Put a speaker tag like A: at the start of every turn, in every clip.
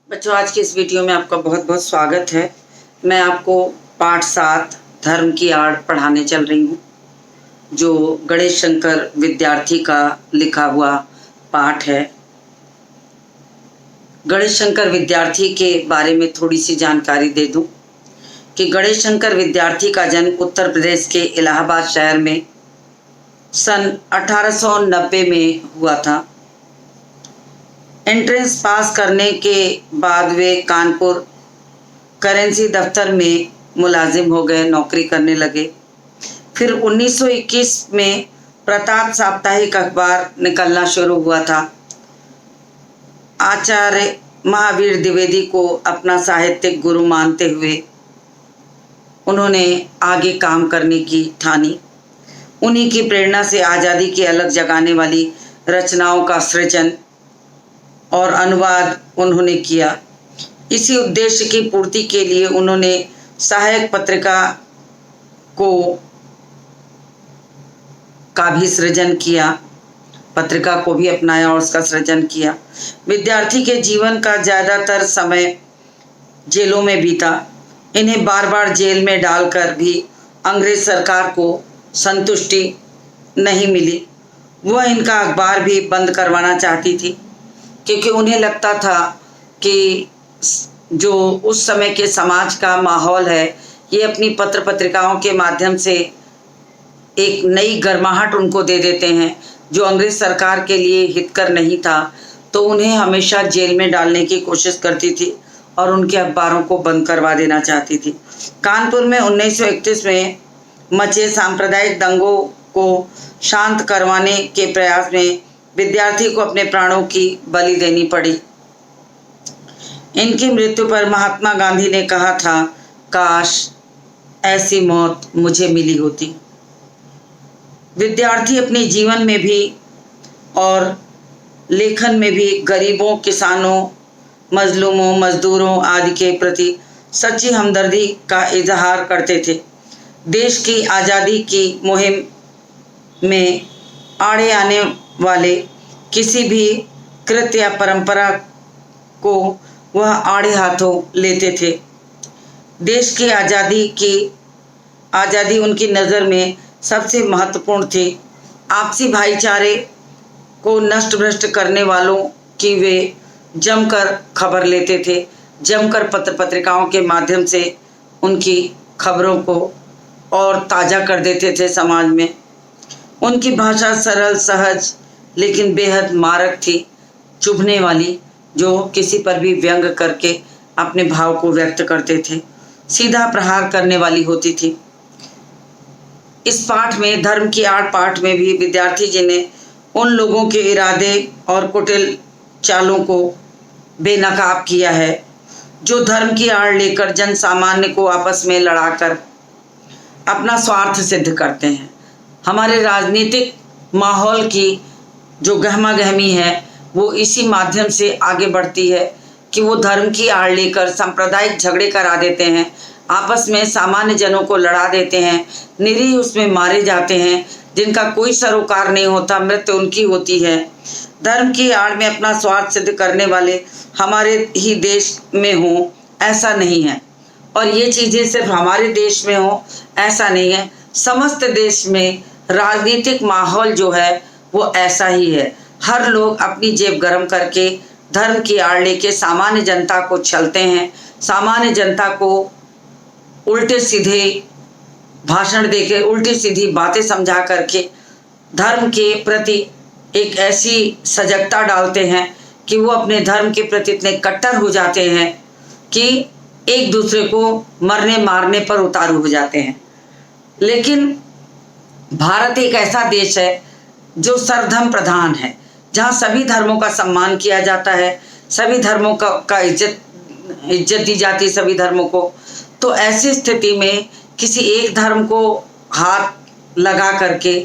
A: बच्चों, आज की इस वीडियो में आपका बहुत बहुत स्वागत है। मैं आपको पाठ 7 धर्म की आड़ पढ़ाने चल रही हूँ, जो गणेश शंकर विद्यार्थी का लिखा हुआ पाठ है। गणेश शंकर विद्यार्थी के बारे में थोड़ी सी जानकारी दे दूँ कि गणेश शंकर विद्यार्थी का जन्म उत्तर प्रदेश के इलाहाबाद शहर में सन 1890 में हुआ था। एंट्रेंस पास करने के बाद वे कानपुर करेंसी दफ्तर में मुलाजिम हो गए, नौकरी करने लगे। फिर 1921 में प्रताप साप्ताहिक अखबार निकलना शुरू हुआ था। आचार्य महावीर द्विवेदी को अपना साहित्यिक गुरु मानते हुए उन्होंने आगे काम करने की ठानी। उन्हीं की प्रेरणा से आज़ादी की अलग जगाने वाली रचनाओं का सृजन और अनुवाद उन्होंने किया। इसी उद्देश्य की पूर्ति के लिए उन्होंने सहायक पत्रिका का भी सृजन किया, पत्रिका को भी अपनाया और उसका सृजन किया। विद्यार्थी के जीवन का ज़्यादातर समय जेलों में बीता। इन्हें बार बार जेल में डालकर भी अंग्रेज सरकार को संतुष्टि नहीं मिली। वह इनका अखबार भी बंद करवाना चाहती थी, क्योंकि उन्हें लगता था कि जो उस समय के समाज का माहौल है, ये अपनी पत्र पत्रिकाओं के माध्यम से एक नई गर्माहट उनको दे देते हैं, जो अंग्रेज सरकार के लिए हितकर नहीं था। तो उन्हें हमेशा जेल में डालने की कोशिश करती थी और उनके अखबारों को बंद करवा देना चाहती थी। कानपुर में 1931 में मचे सांप्रदायिक दंगों को शांत करवाने के प्रयास में विद्यार्थी को अपने प्राणों की बलि देनी पड़ी। इनकी मृत्यु पर महात्मा गांधी ने कहा था, काश ऐसी मौत मुझे मिली होती। विद्यार्थी अपने जीवन में भी और लेखन में भी गरीबों, किसानों, मजलूमों, मजदूरों आदि के प्रति सच्ची हमदर्दी का इजहार करते थे। देश की आज़ादी की मुहिम में आड़े आने वाले किसी भी कृत्य या परंपरा को वह आड़े हाथों लेते थे। देश की आज़ादी उनकी नज़र में सबसे महत्वपूर्ण थी। आपसी भाईचारे को नष्ट भ्रष्ट करने वालों की वे जमकर खबर लेते थे, जमकर पत्र पत्रिकाओं के माध्यम से उनकी खबरों को और ताज़ा कर देते थे समाज में। उनकी भाषा सरल, सहज लेकिन बेहद मारक थी, चुभने वाली, जो किसी पर भी व्यंग करके अपने भाव को व्यक्त करते थे, सीधा प्रहार करने वाली होती थी। इस पाठ में, धर्म की आड़ पाठ में भी विद्यार्थी जी ने उन लोगों के इरादे और कुटिल चालों को बेनकाब किया है, जो धर्म की आड़ लेकर जन सामान्य को आपस में लड़ाकर अपना स्वार्थ सिद्ध करते हैं। हमारे राजनीतिक माहौल की जो गहमा गहमी है, वो इसी माध्यम से आगे बढ़ती है कि वो धर्म की आड़ लेकर सांप्रदायिक झगड़े करा देते हैं, आपस में सामान्य जनों को लड़ा देते हैं, निरीह उसमें मारे जाते हैं, जिनका कोई सरोकार नहीं होता, मृत्यु उनकी होती है। धर्म की आड़ में अपना स्वार्थ सिद्ध करने वाले हमारे ही देश में हों, ऐसा नहीं है, और ये चीज़ें सिर्फ हमारे देश में हो ऐसा नहीं है। समस्त देश में राजनीतिक माहौल जो है वो ऐसा ही है। हर लोग अपनी जेब गरम करके धर्म की आड़ लेके सामान्य जनता को छलते हैं, सामान्य जनता को उल्टे सीधे भाषण देके, उल्टी सीधी बातें समझा करके धर्म के प्रति एक ऐसी सजगता डालते हैं कि वो अपने धर्म के प्रति इतने कट्टर हो जाते हैं कि एक दूसरे को मरने मारने पर उतारू हो जाते हैं। लेकिन भारत एक ऐसा देश है जो सर्वधर्म प्रधान है, जहाँ सभी धर्मों का सम्मान किया जाता है, सभी धर्मों का इज्जत दी जाती है, सभी धर्मों को। तो ऐसी स्थिति में किसी एक धर्म को हाथ लगा करके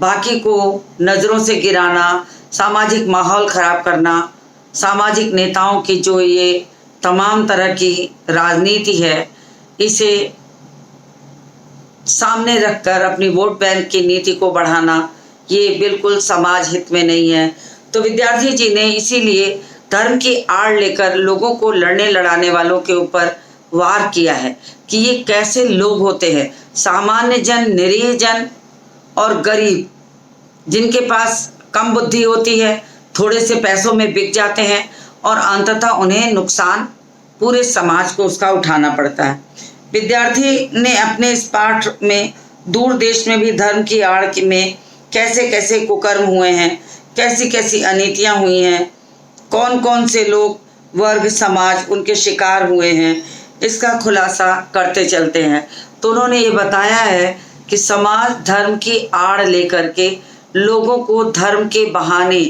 A: बाकी को नज़रों से गिराना, सामाजिक माहौल ख़राब करना, सामाजिक नेताओं की जो ये तमाम तरह की राजनीति है, इसे सामने रखकर अपनी वोट बैंक की नीति को बढ़ाना, ये बिल्कुल समाज हित में नहीं है। तो विद्यार्थी जी ने इसीलिए धर्म की आड़ लेकर लोगों को लड़ने लड़ाने वालों के ऊपर वार किया है कि ये कैसे लोग होते हैं, सामान्य जन, निरीह जन और गरीब, जिनके पास कम बुद्धि होती है, थोड़े से पैसों में बिक जाते हैं और अंततः उन्हें नुकसान पूरे समाज को उसका उठाना पड़ता है। विद्यार्थी ने अपने इस पाठ में दूर देश में भी धर्म की आड़ में कैसे कैसे कुकर्म हुए हैं, कैसी कैसी अनीतियां हुई हैं, कौन कौन से लोग, वर्ग, समाज उनके शिकार हुए हैं, इसका खुलासा करते चलते हैं। तो उन्होंने ये बताया है कि समाज धर्म की आड़ लेकर के लोगों को धर्म के बहाने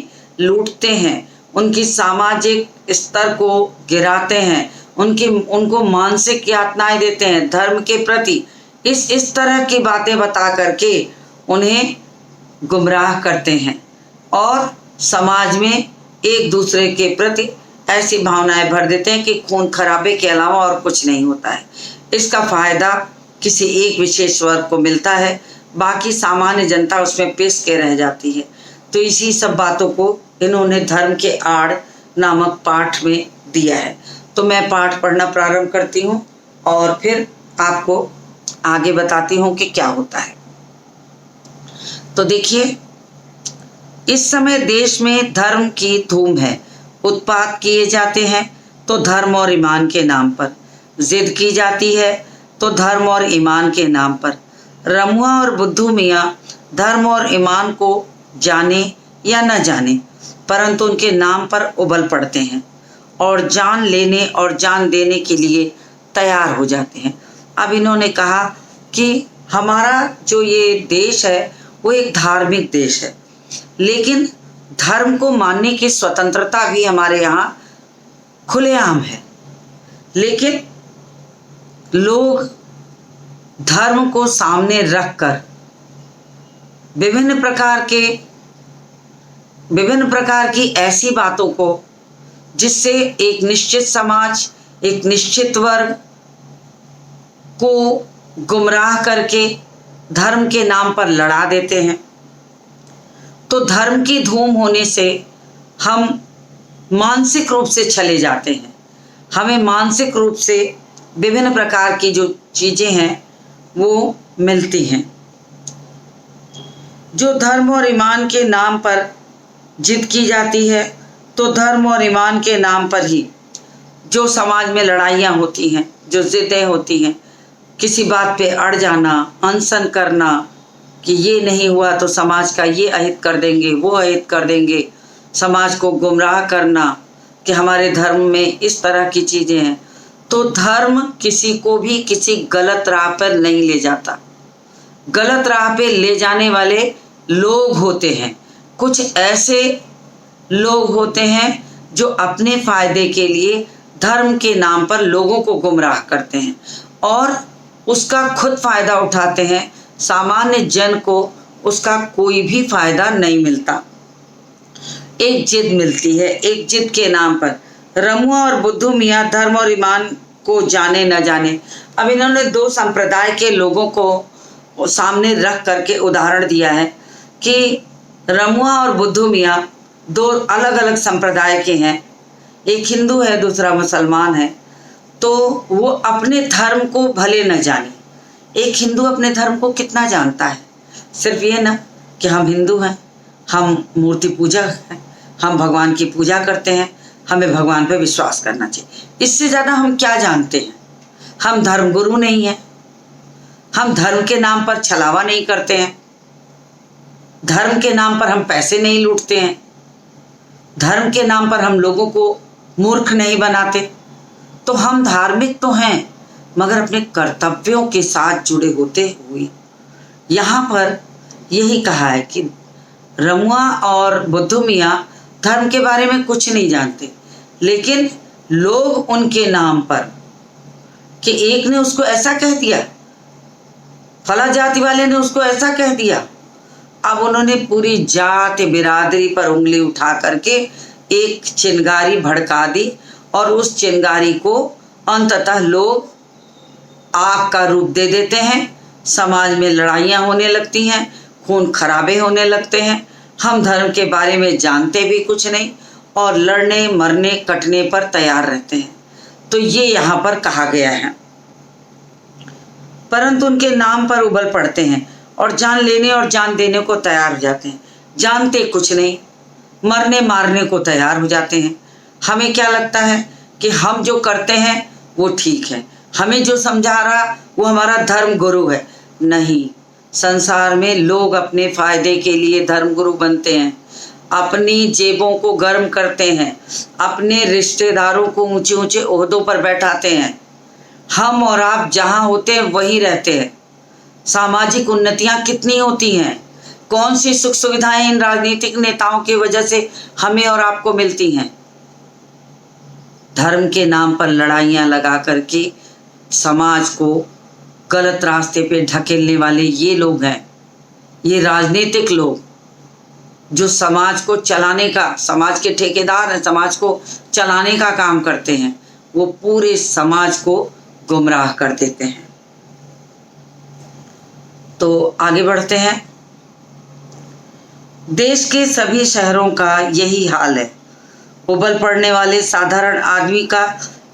A: लूटते हैं, उनकी सामाजिक स्तर को गिराते हैं, उनको मानसिक यातनाएं देते हैं धर्म के प्रति। इस तरह की बातें बता करके उन्हें गुमराह करते हैं और समाज में एक दूसरे के प्रति ऐसी भावनाएं भर देते हैं कि खून खराबे के अलावा और कुछ नहीं होता है। इसका फायदा किसी एक विशेष वर्ग को मिलता है, बाकी सामान्य जनता उसमें पिस के रह जाती है। तो इसी सब बातों को इन्होंने धर्म के आड़ नामक पाठ में दिया है। तो मैं पाठ पढ़ना प्रारंभ करती हूँ और फिर आपको आगे बताती हूँ कि क्या होता है। तो देखिए, इस समय देश में धर्म की धूम है। उत्पात किए जाते हैं तो धर्म और ईमान के नाम पर, जिद की जाती है तो धर्म और ईमान के नाम पर। रमुआ और बुद्धू मियाँ धर्म और ईमान को जाने या न जाने, परंतु उनके नाम पर उबल पड़ते हैं और जान लेने और जान देने के लिए तैयार हो जाते हैं। अब इन्होंने कहा कि हमारा जो ये देश है वो एक धार्मिक देश है, लेकिन धर्म को मानने की स्वतंत्रता भी हमारे यहाँ खुलेआम है, लेकिन लोग धर्म को सामने रखकर विभिन्न प्रकार की ऐसी बातों को, जिससे एक निश्चित समाज, एक निश्चित वर्ग को गुमराह करके धर्म के नाम पर लड़ा देते हैं। तो धर्म की धूम होने से हम मानसिक रूप से चले जाते हैं, हमें मानसिक रूप से विभिन्न प्रकार की जो चीज़ें हैं वो मिलती हैं। जो धर्म और ईमान के नाम पर जिद की जाती है, तो धर्म और ईमान के नाम पर ही जो समाज में लड़ाइयाँ होती हैं, जो जिद्दें होती हैं, किसी बात पे अड़ जाना, अनशन करना कि ये नहीं हुआ तो समाज का ये अहित कर देंगे, वो अहित कर देंगे, समाज को गुमराह करना कि हमारे धर्म में इस तरह की चीज़ें हैं। तो धर्म किसी को भी किसी गलत राह पर नहीं ले जाता। गलत राह पे ले जाने वाले लोग होते हैं, कुछ ऐसे लोग होते हैं जो अपने फायदे के लिए धर्म के नाम पर लोगों को गुमराह करते हैं और उसका खुद फायदा उठाते हैं। सामान्य जन को उसका कोई भी फायदा नहीं मिलता। एक जिद मिलती है, एक जिद के नाम पर। रमुआ और बुद्धू मियाँ धर्म और ईमान को जाने न जाने। अब इन्होंने दो संप्रदाय के लोगों को सामने रख करके उदाहरण दिया है कि रमुआ और बुद्धू मियाँ दो अलग अलग संप्रदाय के हैं, एक हिंदू है, दूसरा मुसलमान है। तो वो अपने धर्म को भले न जाने। एक हिंदू अपने धर्म को कितना जानता है? सिर्फ ये ना कि हम हिंदू हैं, हम मूर्ति पूजा हैं, हम भगवान की पूजा करते हैं, हमें भगवान पे विश्वास करना चाहिए। इससे ज़्यादा हम क्या जानते हैं? हम धर्मगुरु नहीं हैं, हम धर्म के नाम पर छलावा नहीं करते हैं, धर्म के नाम पर हम पैसे नहीं लूटते हैं, धर्म के नाम पर हम लोगों को मूर्ख नहीं बनाते। तो हम धार्मिक तो हैं, मगर अपने कर्तव्यों के साथ जुड़े होते हुए यहाँ पर यही कहा है कि रमुआ और बुद्धू मियाँ धर्म के बारे में कुछ नहीं जानते, लेकिन लोग उनके नाम पर कि एक ने उसको ऐसा कह दिया, फला जाति वाले ने उसको ऐसा कह दिया, अब उन्होंने पूरी जाति बिरादरी पर उंगली उठा करके एक चिंगारी भड़का दी और उस चिंगारी को अंततः लोग आग का रूप दे देते हैं। समाज में लड़ाइयाँ होने लगती हैं, खून खराबे होने लगते हैं। हम धर्म के बारे में जानते भी कुछ नहीं और लड़ने मरने कटने पर तैयार रहते हैं। तो ये यहाँ पर कहा गया है। परंतु उनके नाम पर उबल पड़ते हैं और जान लेने और जान देने को तैयार हो जाते हैं। जानते कुछ नहीं, मरने मारने को तैयार हो जाते हैं। हमें क्या लगता है कि हम जो करते हैं वो ठीक है, हमें जो समझा रहा वो हमारा धर्म गुरु है। नहीं, संसार में लोग अपने फायदे के लिए धर्म गुरु बनते हैं, अपनी जेबों को गर्म करते हैं, अपने रिश्तेदारों को ऊंचे ऊंचे ओहदों पर बैठाते हैं। हम और आप जहाँ होते हैं वहीं रहते हैं। सामाजिक उन्नतियाँ कितनी होती हैं, कौन सी सुख सुविधाएं इन राजनीतिक नेताओं की वजह से हमें और आपको मिलती हैं। धर्म के नाम पर लड़ाइयाँ लगा करके समाज को गलत रास्ते पे ढकेलने वाले ये लोग हैं, ये राजनीतिक लोग जो समाज को चलाने का, समाज के ठेकेदार हैं, समाज को चलाने का काम करते हैं, वो पूरे समाज को गुमराह कर देते हैं। तो आगे बढ़ते हैं। देश के सभी शहरों का यही हाल है। उबल पड़ने वाले साधारण आदमी का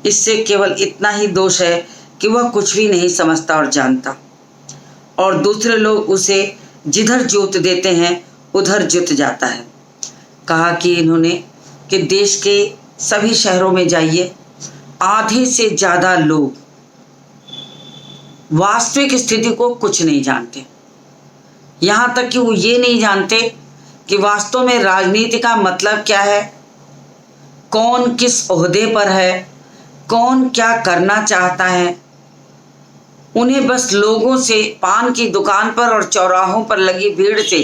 A: इससे केवल इतना ही दोष है कि वह कुछ भी नहीं समझता और जानता, और दूसरे लोग उसे जिधर जोत देते हैं उधर जुत जाता है। कहा कि इन्होंने कि देश के सभी शहरों में जाइए, आधे से ज़्यादा लोग वास्तविक स्थिति को कुछ नहीं जानते। यहाँ तक कि वो ये नहीं जानते कि वास्तव में राजनीति का मतलब क्या है, कौन किस ओहदे पर है, कौन क्या करना चाहता है। उन्हें बस लोगों से, पान की दुकान पर और चौराहों पर लगी भीड़ से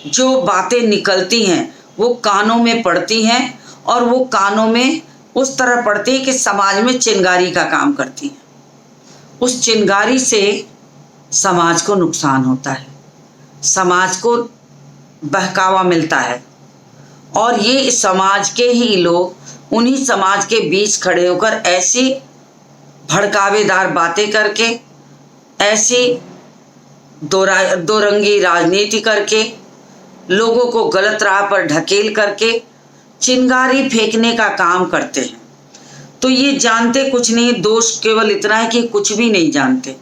A: जो बातें निकलती हैं वो कानों में पड़ती हैं, और वो कानों में उस तरह पड़ती है कि समाज में चिंगारी का काम करती हैं। उस चिंगारी से समाज को नुकसान होता है, समाज को बहकावा मिलता है, और ये समाज के ही लोग उन्हीं समाज के बीच खड़े होकर ऐसी भड़कावेदार बातें करके, ऐसी दो रंगी राजनीति करके, लोगों को गलत राह पर ढकेल करके चिंगारी फेंकने का काम करते हैं। तो ये जानते कुछ नहीं, दोष केवल इतना है कि कुछ भी नहीं जानते।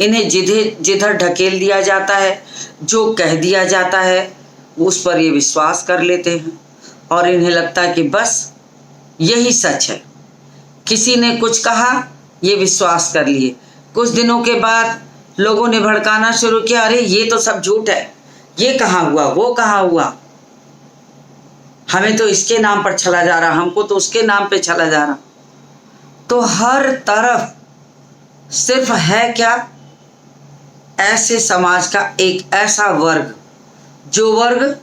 A: इन्हें जिधर ढकेल दिया जाता है, जो कह दिया जाता है, उस पर ये विश्वास कर लेते हैं, और इन्हें लगता है कि बस यही सच है। किसी ने कुछ कहा, ये विश्वास कर लिए। कुछ दिनों के बाद लोगों ने भड़काना शुरू किया, अरे ये तो सब झूठ है, ये कहाँ हुआ, वो कहाँ हुआ, हमें तो इसके नाम पर छला जा रहा, हमको तो उसके नाम पे छला जा रहा। तो हर तरफ सिर्फ है क्या, ऐसे समाज का एक ऐसा वर्ग, जो वर्ग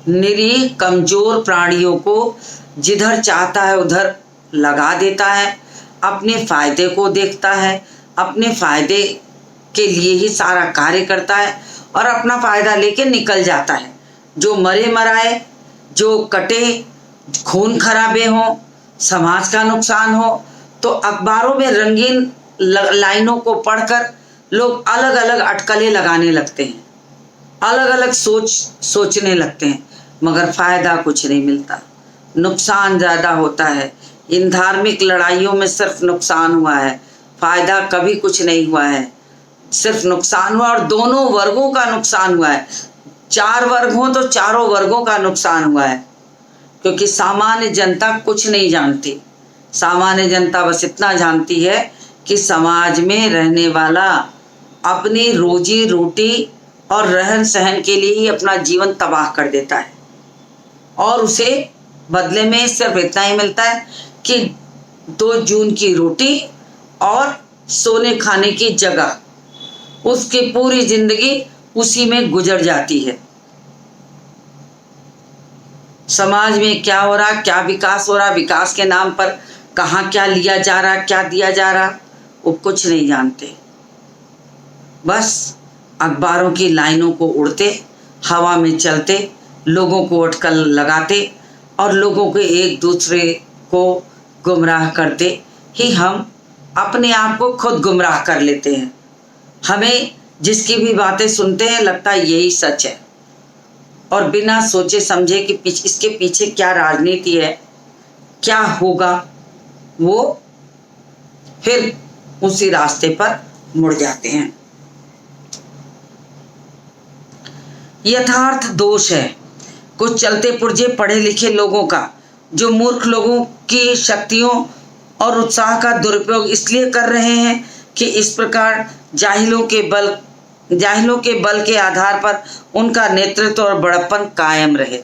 A: निरीह कमजोर प्राणियों को जिधर चाहता है उधर लगा देता है, अपने फायदे को देखता है, अपने फायदे के लिए ही सारा कार्य करता है और अपना फायदा लेके निकल जाता है। जो मरे मराए, जो कटे, खून खराबे हों, समाज का नुकसान हो, तो अखबारों में रंगीन लाइनों को पढ़कर लोग अलग अलग अटकलें लगाने लगते हैं, अलग अलग सोचने लगते हैं, मगर फायदा कुछ नहीं मिलता, नुकसान ज़्यादा होता है। इन धार्मिक लड़ाइयों में सिर्फ नुकसान हुआ है, फायदा कभी कुछ नहीं हुआ है, सिर्फ नुकसान हुआ, और दोनों वर्गों का नुकसान हुआ है। 4 वर्ग हों तो चारों वर्गों का नुकसान हुआ है, क्योंकि सामान्य जनता कुछ नहीं जानती। सामान्य जनता बस इतना जानती है कि समाज में रहने वाला अपनी रोजी रोटी और रहन सहन के लिए ही अपना जीवन तबाह कर देता है, और उसे बदले में सिर्फ इतना ही मिलता है कि 2 जून की रोटी और सोने खाने की जगह। उसकी पूरी जिंदगी उसी में गुजर जाती है। समाज में क्या हो रहा, क्या विकास हो रहा, विकास के नाम पर कहाँ क्या लिया जा रहा, क्या दिया जा रहा, वो कुछ नहीं जानते। बस अखबारों की लाइनों को उड़ते, हवा में चलते, लोगों को अटकल लगाते और लोगों के एक दूसरे को गुमराह करते ही हम अपने आप को खुद गुमराह कर लेते हैं। हमें जिसकी भी बातें सुनते हैं लगता है यही सच है, और बिना सोचे समझे कि इसके पीछे क्या राजनीति है, क्या होगा, वो फिर उसी रास्ते पर मुड़ जाते हैं। यथार्थ दोष है कुछ चलते पुर्जे पढ़े लिखे लोगों का, जो मूर्ख लोगों की शक्तियों और उत्साह का दुरुपयोग इसलिए कर रहे हैं कि इस प्रकार जाहिलों के बल के आधार पर उनका नेतृत्व और बड़प्पन कायम रहे।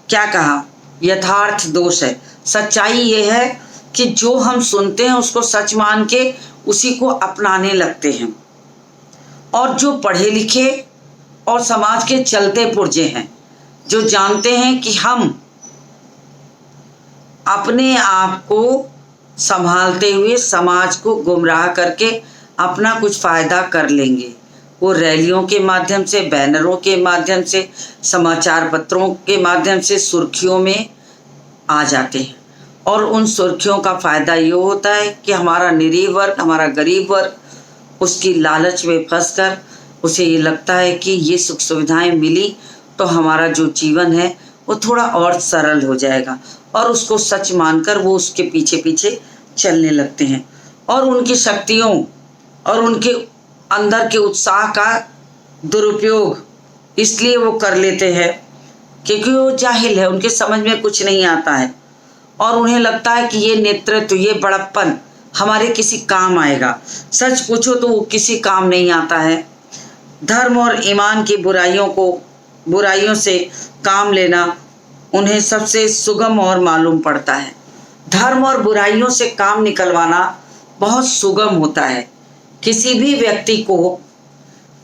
A: क्या कहा? यथार्थ दोष है। सच्चाई ये है कि जो हम सुनते हैं उसको सच मान के उसी को अपनाने लगते हैं, और जो पढ़े लिखे और समाज के चलते पुर्जे हैं, जो जानते हैं कि हम अपने आप को संभालते हुए समाज को गुमराह करके अपना कुछ फायदा कर लेंगे, वो रैलियों के माध्यम से, बैनरों के माध्यम से, समाचार पत्रों के माध्यम से सुर्खियों में आ जाते हैं। और उन सुर्खियों का फायदा ये होता है कि हमारा निरीह वर्ग, हमारा गरीब वर्ग उसकी लालच में फंसकर उसे ये लगता है कि ये सुख सुविधाएं मिली तो हमारा जो जीवन है वो थोड़ा और सरल हो जाएगा, और उसको सच मानकर वो उसके पीछे पीछे चलने लगते हैं। और उनकी शक्तियों और उनके अंदर के उत्साह का दुरुपयोग इसलिए वो कर लेते हैं क्योंकि वो जाहिल है, उनके समझ में कुछ नहीं आता है, और उन्हें लगता है कि ये नेतृत्व, ये बड़प्पन हमारे किसी काम आएगा। सच पूछो तो वो किसी काम नहीं आता है। धर्म और ईमान की बुराइयों से काम लेना उन्हें सबसे सुगम और मालूम पड़ता है। धर्म और बुराइयों से काम निकलवाना बहुत सुगम होता है। किसी भी व्यक्ति को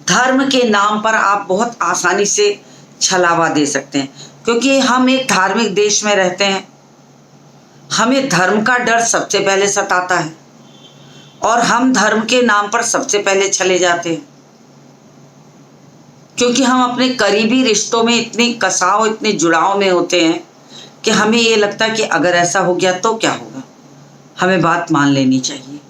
A: धर्म के नाम पर आप बहुत आसानी से छलावा दे सकते हैं, क्योंकि हम एक धार्मिक देश में रहते हैं। हमें धर्म का डर सबसे पहले सताता है और हम धर्म के नाम पर सबसे पहले चले जाते हैं, क्योंकि हम अपने करीबी रिश्तों में इतनी कसाव, इतने जुड़ाव में होते हैं कि हमें ये लगता है कि अगर ऐसा हो गया तो क्या होगा, हमें बात मान लेनी चाहिए।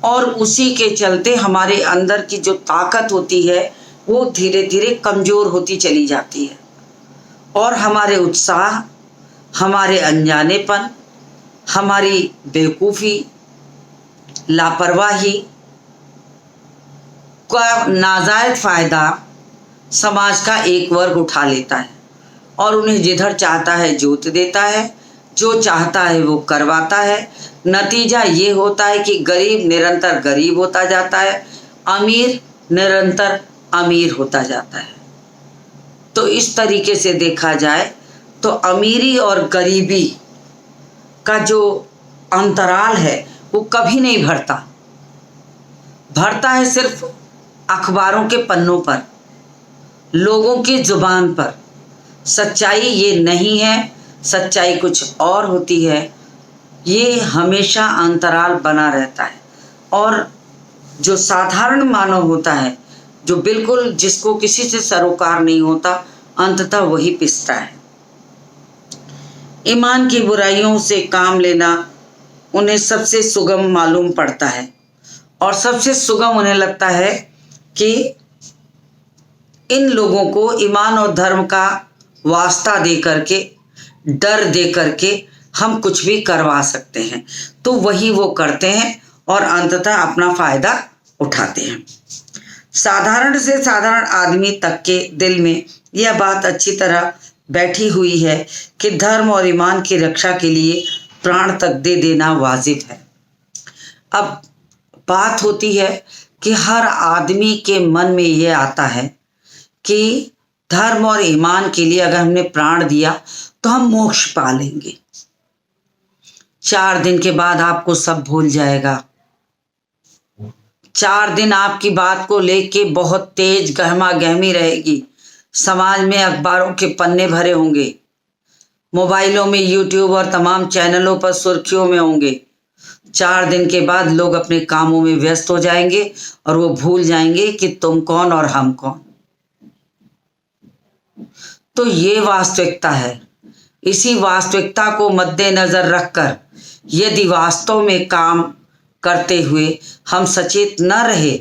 A: और उसी के चलते हमारे अंदर की जो ताकत होती है वो धीरे धीरे कमज़ोर होती चली जाती है, और हमारे उत्साह, हमारे अनजानेपन, हमारी बेवकूफ़ी, लापरवाही का नाजायज फ़ायदा समाज का एक वर्ग उठा लेता है और उन्हें जिधर चाहता है जोत देता है, जो चाहता है वो करवाता है। नतीजा ये होता है कि गरीब निरंतर गरीब होता जाता है, अमीर निरंतर अमीर होता जाता है। तो इस तरीके से देखा जाए तो अमीरी और गरीबी का जो अंतराल है वो कभी नहीं भरता है सिर्फ अखबारों के पन्नों पर, लोगों की जुबान पर। सच्चाई ये नहीं है, सच्चाई कुछ और होती है। ये हमेशा अंतराल बना रहता है, और जो साधारण मानव होता है, जो बिल्कुल जिसको किसी से सरोकार नहीं होता, अंततः वही पिसता है। ईमान की बुराइयों से काम लेना उन्हें सबसे सुगम मालूम पड़ता है, और सबसे सुगम उन्हें लगता है कि इन लोगों को ईमान और धर्म का वास्ता दे करके, डर दे करके हम कुछ भी करवा सकते हैं। तो वही वो करते हैं और अंततः अपना फायदा उठाते हैं। साधारण से साधारण आदमी तक के दिल में यह बात अच्छी तरह बैठी हुई है कि धर्म और ईमान की रक्षा के लिए प्राण तक दे देना वाजिब है। अब बात होती है कि हर आदमी के मन में ये आता है कि धर्म और ईमान के लिए अगर हमने प्राण दिया तो हम मोक्ष पा लेंगे। 4 दिन के बाद आपको सब भूल जाएगा। 4 दिन आपकी बात को लेके बहुत तेज गहमा गहमी रहेगी। समाज में अखबारों के पन्ने भरे होंगे, मोबाइलों में यूट्यूब और तमाम चैनलों पर सुर्खियों में होंगे। 4 दिन के बाद लोग अपने कामों में व्यस्त हो जाएंगे और वो भूल जाएंगे कि तुम कौन और हम कौन। तो ये वास्तविकता है। इसी वास्तविकता को मद्देनजर रखकर यदि वास्तव में काम करते हुए हम सचेत न रहे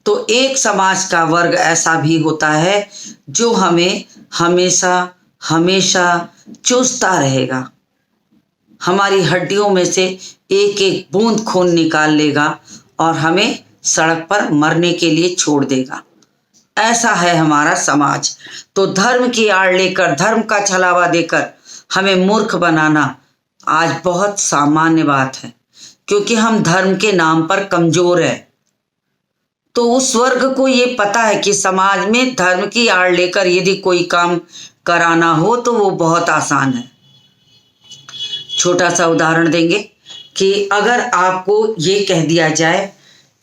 A: तो एक समाज का वर्ग ऐसा भी होता है जो हमें हमेशा हमेशा चूसता रहेगा, हमारी हड्डियों में से एक एक बूंद खून निकाल लेगा और हमें सड़क पर मरने के लिए छोड़ देगा। ऐसा है हमारा समाज। तो धर्म की आड़ लेकर, धर्म का छलावा देकर हमें मूर्ख बनाना आज बहुत सामान्य बात है, क्योंकि हम धर्म के नाम पर कमजोर है। तो उस वर्ग को ये पता है कि समाज में धर्म की आड़ लेकर यदि कोई काम कराना हो तो वो बहुत आसान है। छोटा सा उदाहरण देंगे कि अगर आपको ये कह दिया जाए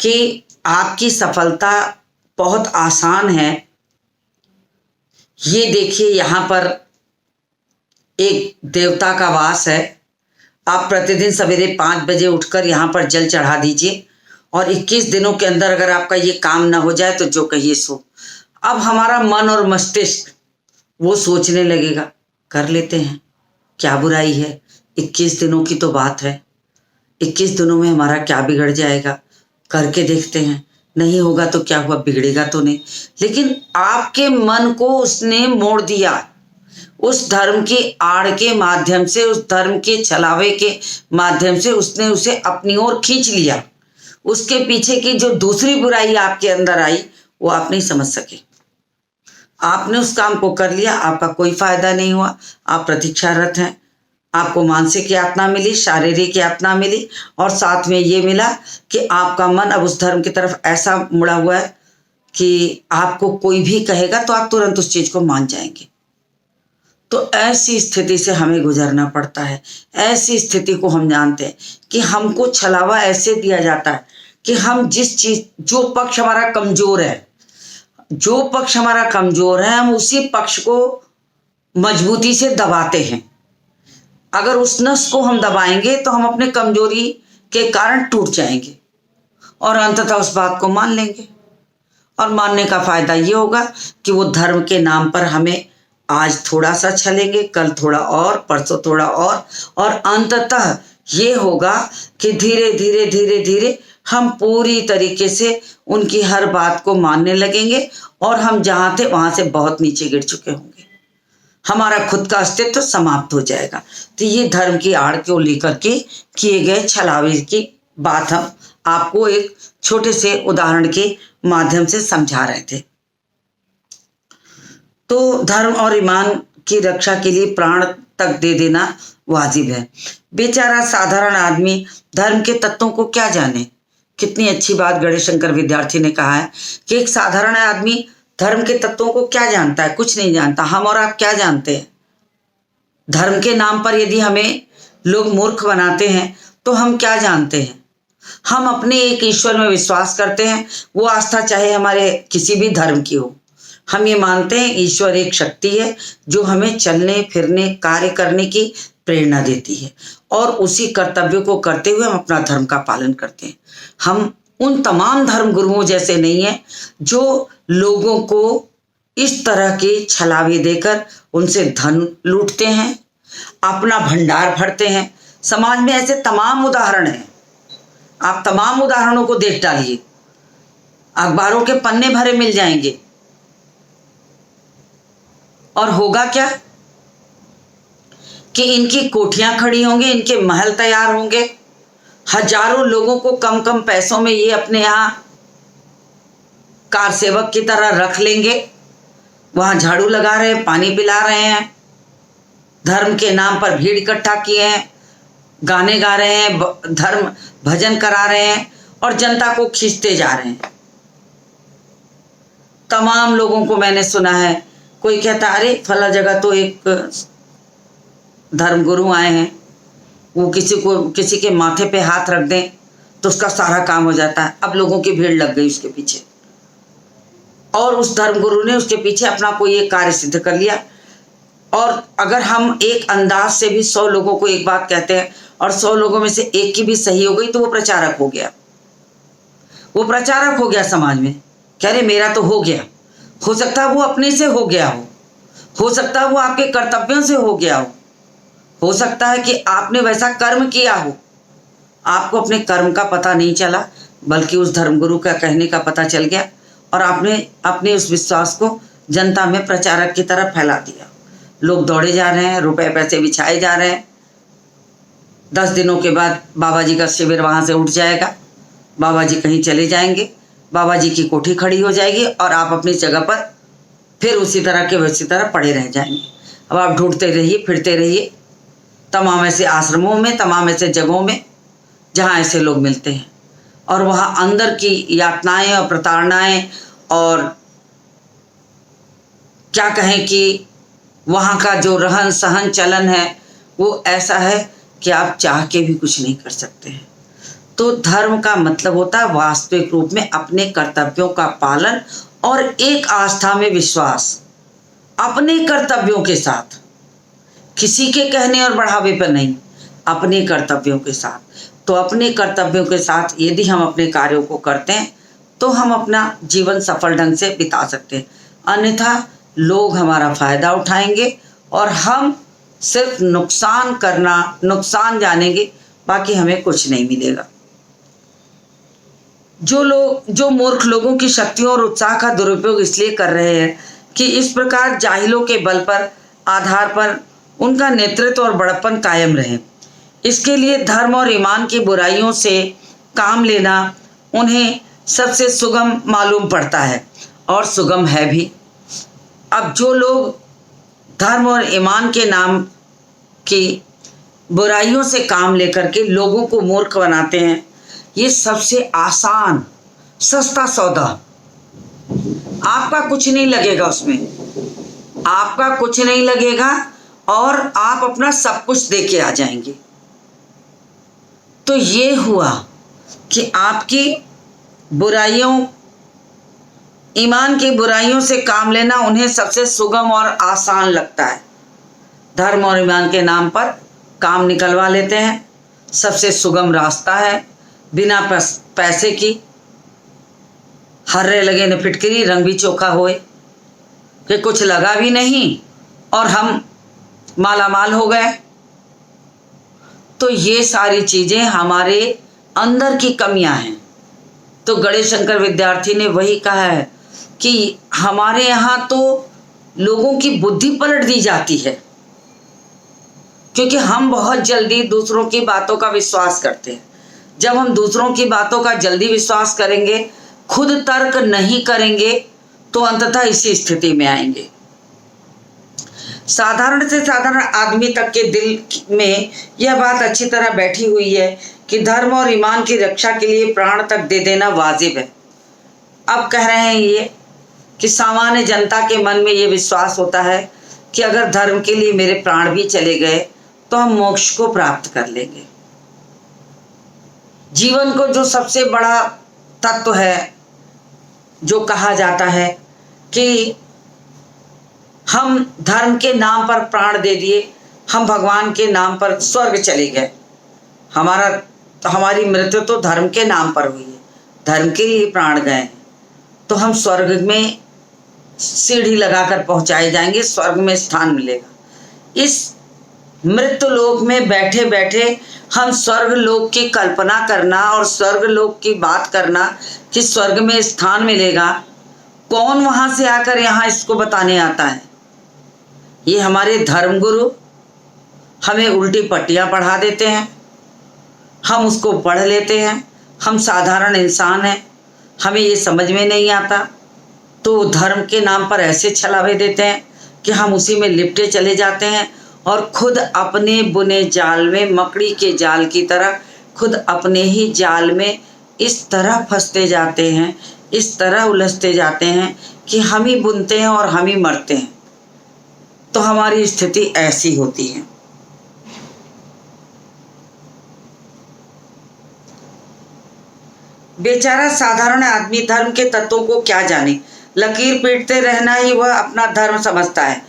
A: कि आपकी सफलता बहुत आसान है, ये देखिए यहाँ पर एक देवता का वास है, आप प्रतिदिन सवेरे 5 बजे उठकर यहाँ पर जल चढ़ा दीजिए और 21 दिनों के अंदर अगर आपका ये काम ना हो जाए तो जो कहिए सो। अब हमारा मन और मस्तिष्क वो सोचने लगेगा, कर लेते हैं, क्या बुराई है, 21 दिनों की तो बात है, 21 दिनों में हमारा क्या बिगड़ जाएगा, करके देखते हैं, नहीं होगा तो क्या हुआ, बिगड़ेगा तो नहीं। लेकिन आपके मन को उसने मोड़ दिया, उस धर्म की आड़ के माध्यम से, उस धर्म के छलावे के माध्यम से उसने उसे अपनी ओर खींच लिया। उसके पीछे की जो दूसरी बुराई आपके अंदर आई वो आप नहीं समझ सके। आपने उस काम को कर लिया, आपका कोई फायदा नहीं हुआ, आप प्रतीक्षारत हैं, आपको मानसिक यातना मिली, शारीरिक यातना मिली और साथ में ये मिला कि आपका मन अब उस धर्म की तरफ ऐसा मुड़ा हुआ है कि आपको कोई भी कहेगा तो आप तुरंत उस चीज को मान जाएंगे। तो ऐसी स्थिति से हमें गुजरना पड़ता है। ऐसी स्थिति को हम जानते हैं कि हमको छलावा ऐसे दिया जाता है कि हम जिस चीज, जो पक्ष हमारा कमजोर है, जो पक्ष हमारा कमजोर है, हम उसी पक्ष को मजबूती से दबाते हैं। अगर उस नस को हम दबाएंगे तो हम अपने कमजोरी के कारण टूट जाएंगे और अंततः उस बात को मान लेंगे। और मानने का फायदा ये होगा कि वो धर्म के नाम पर हमें आज थोड़ा सा छलेंगे, कल थोड़ा और, परसों थोड़ा और अंततः ये होगा कि धीरे धीरे धीरे धीरे हम पूरी तरीके से उनकी हर बात को मानने लगेंगे और हम जहाँ थे वहाँ से बहुत नीचे गिर चुके होंगे। हमारा खुद का अस्तित्व समाप्त हो जाएगा। तो ये धर्म की आड़ को लेकर के किए गए छलावे की बात हम आपको एक छोटे से उदाहरण के माध्यम से समझा रहे थे। तो धर्म और ईमान की रक्षा के लिए प्राण तक दे देना वाजिब है। बेचारा साधारण आदमी धर्म के तत्वों को क्या जाने। कितनी अच्छी बात गणेश शंकर विद्यार्थी ने कहा है कि एक साधारण आदमी धर्म के तत्वों को क्या जानता है, कुछ नहीं जानता। हम और आप क्या जानते हैं? धर्म के नाम पर यदि हमें लोग मूर्ख बनाते हैं तो हम क्या जानते हैं? हम अपने एक ईश्वर में विश्वास करते हैं, वो आस्था चाहे हमारे किसी भी धर्म की हो। हम ये मानते हैं ईश्वर एक शक्ति है जो हमें चलने फिरने कार्य करने की प्रेरणा देती है और उसी कर्तव्य को करते हुए हम अपना धर्म का पालन करते हैं। हम उन तमाम धर्म गुरुओं जैसे नहीं है जो लोगों को इस तरह के छलावे देकर उनसे धन लूटते हैं, अपना भंडार भरते हैं। समाज में ऐसे तमाम उदाहरण हैं, आप तमाम उदाहरणों को देख डालिए, अखबारों के पन्ने भरे मिल जाएंगे। और होगा क्या कि इनकी कोठियां खड़ी होंगी, इनके महल तैयार होंगे, हजारों लोगों को कम कम पैसों में ये अपने यहाँ कार सेवक की तरह रख लेंगे, वहां झाड़ू लगा रहे हैं, पानी पिला रहे हैं, धर्म के नाम पर भीड़ इकट्ठा किए हैं, गाने गा रहे हैं, धर्म भजन करा रहे हैं और जनता को खींचते जा रहे हैं। तमाम लोगों को मैंने सुना है, कोई कहता अरे फला जगह तो एक धर्मगुरु आए हैं, वो किसी के माथे पे हाथ रख दें तो उसका सारा काम हो जाता है। अब लोगों की भीड़ लग गई उसके पीछे और उस धर्मगुरु ने उसके पीछे अपना कोई एक कार्य सिद्ध कर लिया। और अगर हम एक अंदाज से भी 100 लोगों को एक बात कहते हैं और 100 लोगों में से एक की भी सही हो गई तो वो प्रचारक हो गया, वो प्रचारक हो गया समाज में। कह रहे मेरा तो हो गया। हो सकता है वो अपने से हो गया हो सकता है वो आपके कर्तव्यों से हो गया हो सकता है कि आपने वैसा कर्म किया हो, आपको अपने कर्म का पता नहीं चला बल्कि उस धर्मगुरु का कहने का पता चल गया और आपने अपने उस विश्वास को जनता में प्रचारक की तरह फैला दिया। लोग दौड़े जा रहे हैं, रुपए पैसे बिछाए जा रहे हैं। 10 दिनों के बाद बाबा जी का शिविर वहाँ से उठ जाएगा, बाबा जी कहीं चले जाएंगे, बाबा जी की कोठी खड़ी हो जाएगी और आप अपनी जगह पर फिर उसी तरह के वैसी तरह पड़े रह जाएंगे। अब आप ढूंढते रहिए, फिरते रहिए तमाम ऐसे आश्रमों में, तमाम ऐसे जगहों में जहाँ ऐसे लोग मिलते हैं, और वहाँ अंदर की यातनाएं और प्रताड़नाएं और क्या कहें कि वहाँ का जो रहन सहन चलन है वो ऐसा है कि आप चाह के भी कुछ नहीं कर सकते हैं। तो धर्म का मतलब होता है वास्तविक रूप में अपने कर्तव्यों का पालन और एक आस्था में विश्वास, अपने कर्तव्यों के साथ, किसी के कहने और बढ़ावे पर नहीं, अपने कर्तव्यों के साथ। तो अपने कर्तव्यों के साथ यदि हम अपने कार्यों को करते हैं तो हम अपना जीवन सफल ढंग से बिता सकते हैं, अन्यथा लोग हमारा फायदा उठाएंगे और हम सिर्फ नुकसान जानेंगे, बाकी हमें कुछ नहीं मिलेगा। जो मूर्ख लोगों की शक्तियों और उत्साह का दुरुपयोग इसलिए कर रहे हैं कि इस प्रकार जाहिलों के बल पर आधार पर उनका नेतृत्व और बड़प्पन कायम रहे। इसके लिए धर्म और ईमान की बुराइयों से काम लेना उन्हें सबसे सुगम मालूम पड़ता है, और सुगम है भी। अब जो लोग धर्म और ईमान के नाम की बुराइयों से काम लेकर के लोगों को मूर्ख बनाते हैं, ये सबसे आसान सस्ता सौदा। आपका कुछ नहीं लगेगा उसमें, आपका कुछ नहीं लगेगा और आप अपना सब कुछ दे के आ जाएंगे। तो ये हुआ कि आपकी बुराइयों, ईमान की बुराइयों से काम लेना उन्हें सबसे सुगम और आसान लगता है। धर्म और ईमान के नाम पर काम निकलवा लेते हैं, सबसे सुगम रास्ता है, बिना पैसे की। हर्रे लगे न फिटकरी, रंग भी चोखा होए, कि कुछ लगा भी नहीं और हम मालामाल हो गए। तो ये सारी चीजें हमारे अंदर की कमियां हैं। तो गणेश शंकर विद्यार्थी ने वही कहा है कि हमारे यहाँ तो लोगों की बुद्धि पलट दी जाती है, क्योंकि हम बहुत जल्दी दूसरों की बातों का विश्वास करते हैं। जब हम दूसरों की बातों का जल्दी विश्वास करेंगे, खुद तर्क नहीं करेंगे, तो अंततः इसी स्थिति में आएंगे। साधारण से साधारण आदमी तक के दिल में यह बात अच्छी तरह बैठी हुई है कि धर्म और ईमान की रक्षा के लिए प्राण तक दे देना वाजिब है। अब कह रहे हैं ये कि सामान्य जनता के मन में ये विश्वास होता है कि अगर धर्म के लिए मेरे प्राण भी चले गए तो हम मोक्ष को प्राप्त कर लेंगे। जीवन को जो सबसे बड़ा तत्व है, जो कहा जाता है कि हम धर्म के नाम पर प्राण दे दिए, हम भगवान के नाम पर स्वर्ग चले गए, हमारी मृत्यु तो धर्म के नाम पर हुई है, धर्म के लिए प्राण गए, तो हम स्वर्ग में सीढ़ी लगाकर पहुंचाए जाएंगे, स्वर्ग में स्थान मिलेगा। इस मृत्यु लोक में बैठे बैठे हम स्वर्ग लोक की कल्पना करना और स्वर्ग लोक की बात करना कि स्वर्ग में स्थान मिलेगा, कौन वहां से आकर यहाँ इसको बताने आता है? ये हमारे धर्मगुरु हमें उल्टी पट्टियां पढ़ा देते हैं, हम उसको पढ़ लेते हैं, हम साधारण इंसान हैं, हमें ये समझ में नहीं आता, तो धर्म के नाम पर ऐसे छलावे देते हैं कि हम उसी में लिपटे चले जाते हैं और खुद अपने बुने जाल में, मकड़ी के जाल की तरह खुद अपने ही जाल में इस तरह फंसते जाते हैं, इस तरह उलझते जाते हैं कि हम ही बुनते हैं और हम ही मरते हैं। तो हमारी स्थिति ऐसी होती है। बेचारा साधारण आदमी धर्म के तत्वों को क्या जाने, लकीर पीटते रहना ही वह अपना धर्म समझता है।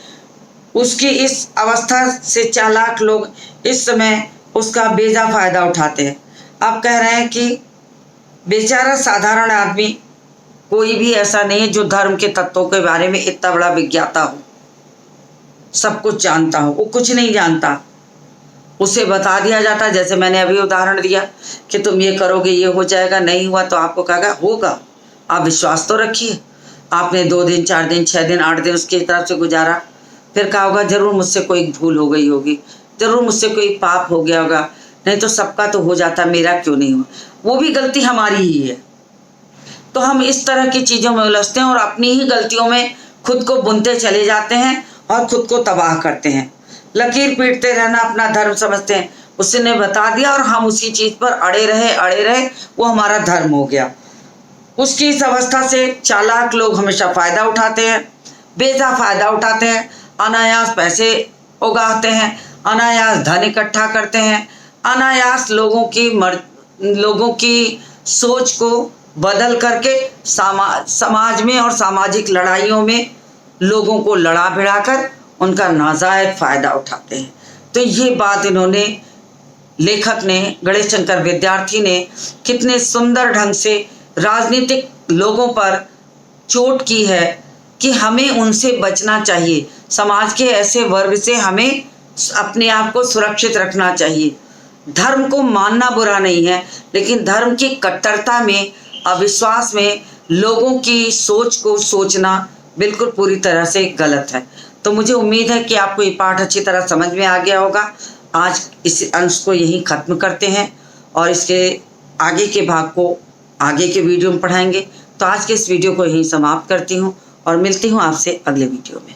A: उसकी इस अवस्था से चालाक लोग इस समय उसका बेजा फायदा उठाते हैं। आप कह रहे हैं कि बेचारा साधारण आदमी, कोई भी ऐसा नहीं है जो धर्म के तत्वों के बारे में इतना बड़ा विज्ञाता हो, सब कुछ जानता हो। वो कुछ नहीं जानता, उसे बता दिया जाता, जैसे मैंने अभी उदाहरण दिया कि तुम ये करोगे ये हो जाएगा, नहीं हुआ तो आपको कहेगा होगा, आप विश्वास तो रखिए। आपने 2 दिन 4 दिन 6 दिन 8 दिन उसकी तरफ से गुजारा, फिर कहा होगा जरूर मुझसे कोई भूल हो गई होगी, जरूर मुझसे कोई पाप हो गया होगा, नहीं तो सबका तो हो जाता, मेरा क्यों नहीं हुआ। वो भी गलती हमारी ही है। तो हम इस तरह की चीज़ों में उलझते हैं और अपनी ही गलतियों में खुद को बुनते चले जाते हैं और खुद को तबाह करते हैं। लकीर पीटते रहना अपना धर्म समझते हैं। उसने बता दिया और हम उसी चीज़ पर अड़े रहे, वो हमारा धर्म हो गया। उसकी इस अवस्था से चालाक लोग हमेशा फ़ायदा उठाते हैं, बेजा फ़ायदा उठाते हैं, अनायास पैसे उगाते हैं, अनायास धन इकट्ठा करते हैं, अनायास लोगों की सोच को बदल करके समाज में और सामाजिक लड़ाइयों में लोगों को लड़ा भिड़ा कर उनका नाजायज फ़ायदा उठाते हैं। तो ये बात इन्होंने, लेखक ने, गणेश शंकर विद्यार्थी ने कितने सुंदर ढंग से राजनीतिक लोगों पर चोट की है कि हमें उनसे बचना चाहिए। समाज के ऐसे वर्ग से हमें अपने आप को सुरक्षित रखना चाहिए। धर्म को मानना बुरा नहीं है, लेकिन धर्म की कट्टरता में, अविश्वास में लोगों की सोच को सोचना बिल्कुल पूरी तरह से गलत है। तो मुझे उम्मीद है कि आपको ये पाठ अच्छी तरह समझ में आ गया होगा। आज इस अंश को यहीं ख़त्म करते हैं और इसके आगे के भाग को आगे के वीडियो में पढ़ाएंगे। तो आज के इस वीडियो को यहीं समाप्त करती हूँ और मिलती हूँ आपसे अगले वीडियो में।